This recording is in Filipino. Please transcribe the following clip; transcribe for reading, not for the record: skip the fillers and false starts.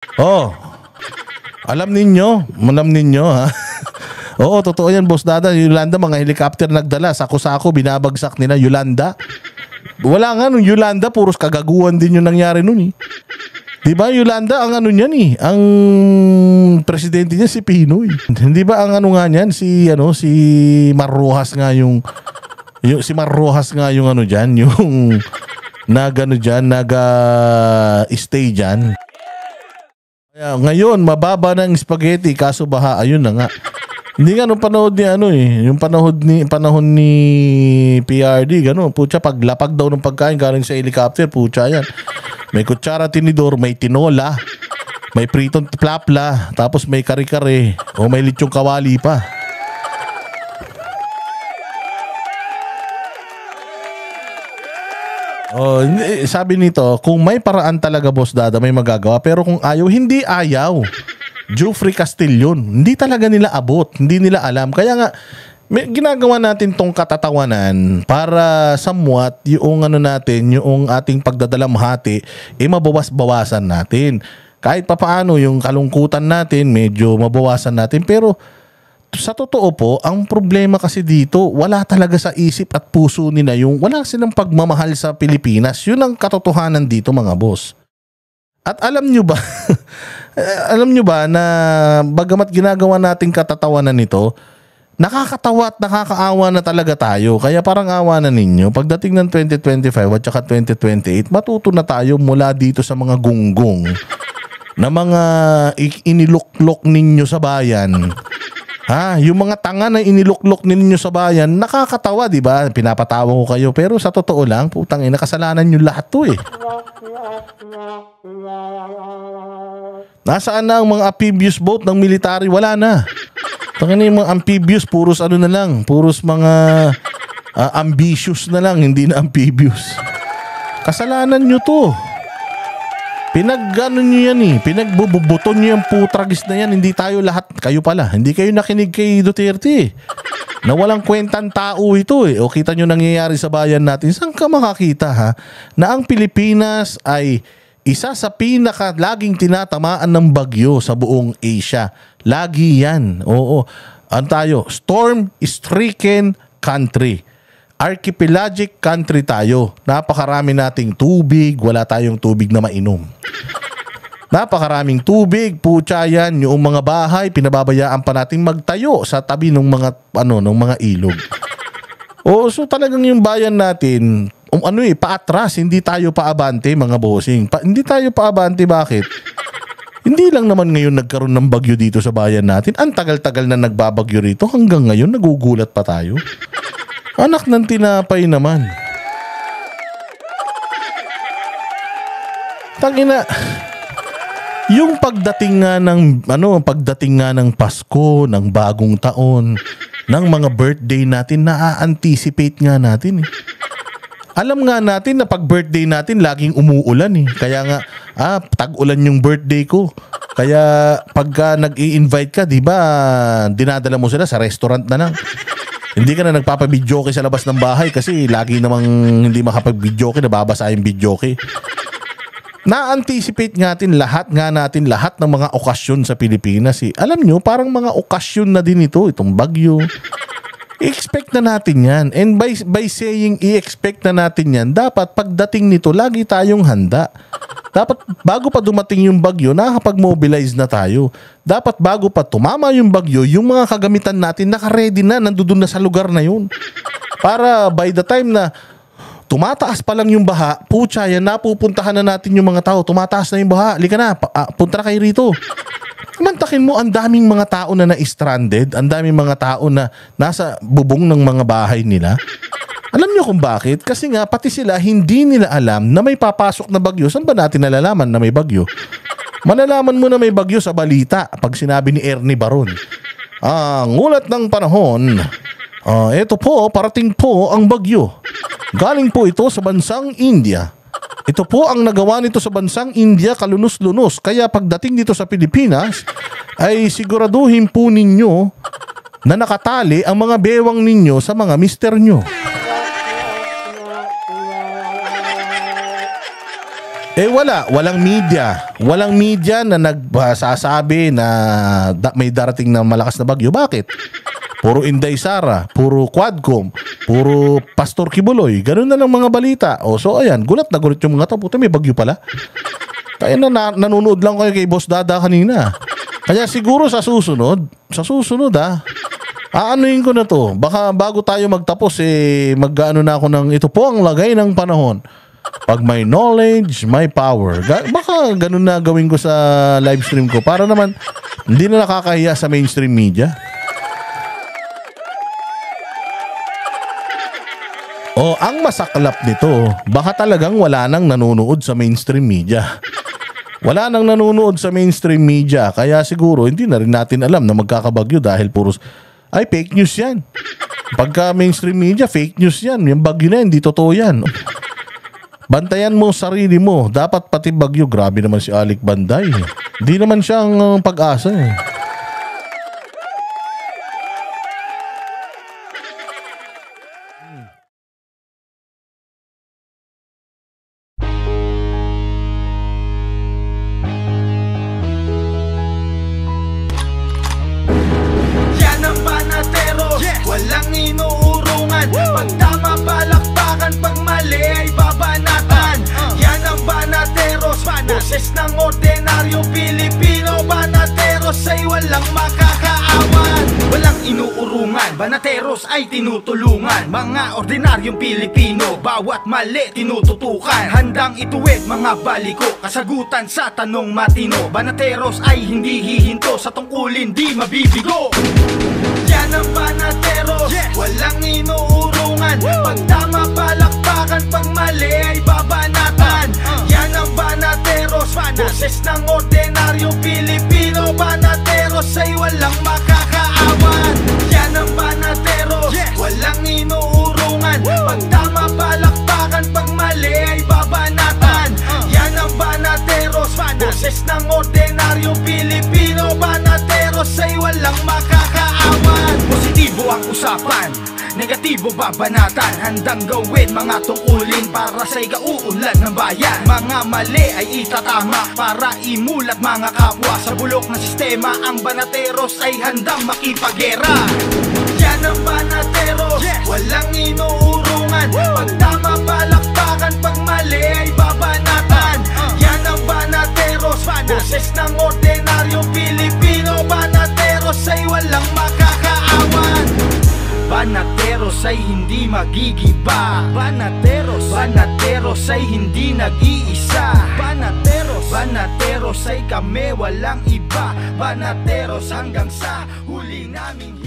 Oh, alam ninyo ha. Oo, totoo yan, Boss Dada. Yolanda, mga helicopter nagdala. Sako-sako, binabagsak nila. Yolanda. Wala nga nung Yolanda, puros kagaguhan din yung nangyari nun eh. Diba Yolanda, ang ano niyan eh. Ang presidente niya si Pinoy. Hindi ba ang ano nga niyan, si Mar Rojas nga yung si Mar Rojas nga yung ano diyan, yung stay diyan. Kaya ngayon, mababa ng spaghetti kaso baha. Ayun na nga. Hindi nga nung panahon ni yung panahon ni PRD, gano'n, putya, paglapag daw ng pagkain galing sa helicopter, putya yan. May kutsara, tinidor, may tinola, may pritong plapla, tapos may kare-kare, o may litsong kawali pa. Oh, sabi nito, kung may paraan talaga, Boss Dada, may magagawa, pero kung ayaw, hindi ayaw. Geoffrey Castillon, hindi talaga nila abot, hindi nila alam. Kaya nga, ginagawa natin tong katatawanan para somewhat yung yung ating pagdadalamhati, mabawas-bawasan natin. Kahit papaano yung kalungkutan natin, medyo mabawasan natin. Pero sa totoo po, ang problema kasi dito, wala talaga sa isip at puso nila wala silang pagmamahal sa Pilipinas. Yun ang katotohanan dito, mga boss. At alam nyo ba na bagamat ginagawa nating katatawanan nito, nakakatawa at nakakaawa na talaga tayo. Kaya parang awa na ninyo. Pagdating ng 2025 at saka 2028, matuto na tayo mula dito sa mga gunggong na mga iniluklok ninyo sa bayan. Yung mga tanga na iniluklok ninyo sa bayan, nakakatawa, di ba? Pinapatawa ko kayo. Pero sa totoo lang, putang ina, kasalanan nyo lahat to eh. Nasaan na ang mga amphibious boat ng military? Wala na. Tangina yung mga amphibious, puros ano na lang. Puros mga ambitious na lang, hindi na amphibious. Kasalanan nyo to. Pinag-ano nyo yan eh. Pinagbubuton nyo yung putragis na yan. Hindi tayo lahat. Kayo pala. Hindi kayo nakinig kay Duterte. Na walang kwentang tao ito eh. O kita nyo nangyayari sa bayan natin. Saan ka makakita ha? Na ang Pilipinas ay isa sa laging tinatamaan ng bagyo sa buong Asia. Lagi yan. Oo. Ano tayo? Storm-stricken country. Archipelagic country tayo. Napakarami nating tubig, wala tayong tubig na mainom. Napakaraming tubig, putya yan, yung mga bahay, pinababayaan pa nating magtayo sa tabi ng mga ilog. So talagang yung bayan natin, paatras, hindi tayo paabante, mga bossing. Hindi tayo paabante, bakit? Hindi lang naman ngayon nagkaroon ng bagyo dito sa bayan natin. Ang tagal-tagal na nagbabagyo rito, hanggang ngayon nagugulat pa tayo. Anak ng tinapay naman. Tangina. Yung pagdating nga ng Pasko, ng bagong taon, ng mga birthday natin, na-anticipate nga natin eh. Alam nga natin na pag birthday natin laging umuulan eh. Kaya nga tag-ulan yung birthday ko. Kaya pagka nag-i-invite ka, 'di ba, dinadala mo sila sa restaurant na lang. Hindi ka na nagpapabidyoke sa labas ng bahay kasi lagi namang hindi makapag-bidyoke, nababasa yung bidyoke. Na-anticipate natin lahat ng mga okasyon sa Pilipinas eh. Alam nyo, parang mga okasyon na din itong bagyo. I-expect na natin yan. And by saying i-expect na natin yan, dapat pagdating nito, lagi tayong handa. Dapat bago pa dumating yung bagyo, nakakapag-mobilize na tayo. Dapat bago pa tumama yung bagyo, yung mga kagamitan natin naka-ready na, nandoon na sa lugar na yun. Para by the time na tumataas pa lang yung baha, putya yan, napupuntahan na natin yung mga tao. Tumataas na yung baha, halika na, punta na kayo rito. Mantakin mo, ang daming mga tao na na-stranded, ang daming mga tao na nasa bubong ng mga bahay nila. Alam nyo kung bakit? Kasi nga, pati sila, hindi nila alam na may papasok na bagyo. Saan ba natin nalalaman na may bagyo? Malalaman mo na may bagyo sa balita pag sinabi ni Ernie Baron. Ngulat ng panahon. Ito po, parating po ang bagyo. Galing po ito sa bansang India. Ito po ang nagawa nito sa bansang India, kalunos-lunos. Kaya pagdating dito sa Pilipinas, ay siguraduhin po ninyo na nakatali ang mga bewang ninyo sa mga mister nyo. Walang media. Walang media na nagsasabi na may darating na malakas na bagyo. Bakit? Puro Inday Sara, puro Quadcom, puro Pastor Kibuloy. Ganun na lang mga balita. So ayan, gulat na gulat yung mga to. Puta, may bagyo pala. Kaya nanonood lang kayo kay Boss Dada kanina. Kaya siguro sa susunod aanuhin ko na to. Baka bago tayo magtapos, mag-ano na ako ng ito po ang lagay ng panahon. Pag may knowledge, may power. Baka ganun na gawin ko sa live stream ko para naman hindi na nakakahiya sa mainstream media. Ang masaklap nito, baka talagang wala nang nanonood sa mainstream media. Wala nang nanonood sa mainstream media, kaya siguro hindi na rin natin alam na magkakabagyo dahil puro fake news yan. Pagka mainstream media, fake news yan. Yung bagyo na yan, hindi totoo yan. Bantayan mo sarili mo. Dapat pati bagyo. Grabe naman si Alec Banday. Hindi naman siya ang pag-asa. Yan ang Banateros. Walang inuurungan. Pag tama palakpakan, pag mali ay babanatan. Yan ang Banateros. Boses ng ordinaryong Pilipino. Banateros ay walang makakaawan. Walang inuurungan. Banateros ay tinutulungan. Mga ordinaryong Pilipino, bawat mali tinututukan. Handang ituwid mga baliko, kasagutan sa tanong matino. Banateros ay hindi hihinto, sa tungkulin di mabibigo. Yan ang Banateros, walang inuurungan. Pag tama palakpakan, pag mali ay babanatan. Yan ang Banateros, boses ng ordinaryong Pilipino. Banateros ay walang makakaawan. Yan ang Banateros, walang inuurungan. Pag tama palakpakan, pag mali ay babanatan. Yan ang Banateros, boses ng ordinaryong Pilipino. Banateros ay walang makakaawan. Positibo ang usapan, negatibo babanatan. Handang gawin mga tungkulin para sa ikauunlad ng bayan. Mga mali ay itatama para imulat mga kapwa. Sa bulok na sistema, ang Banateros ay handang makipagera. Yan ang Banateros, walang inuurungan. Pag tama palakpakan, pag mali ay babanatan. Yan ang Banateros, boses ng ordinaryong Pilipino. Banateros ay walang makakaawan. Banateros ay hindi magigiba. Banateros ay hindi nag-iisa. Banateros ay kami walang iba. Banateros hanggang sa huli naming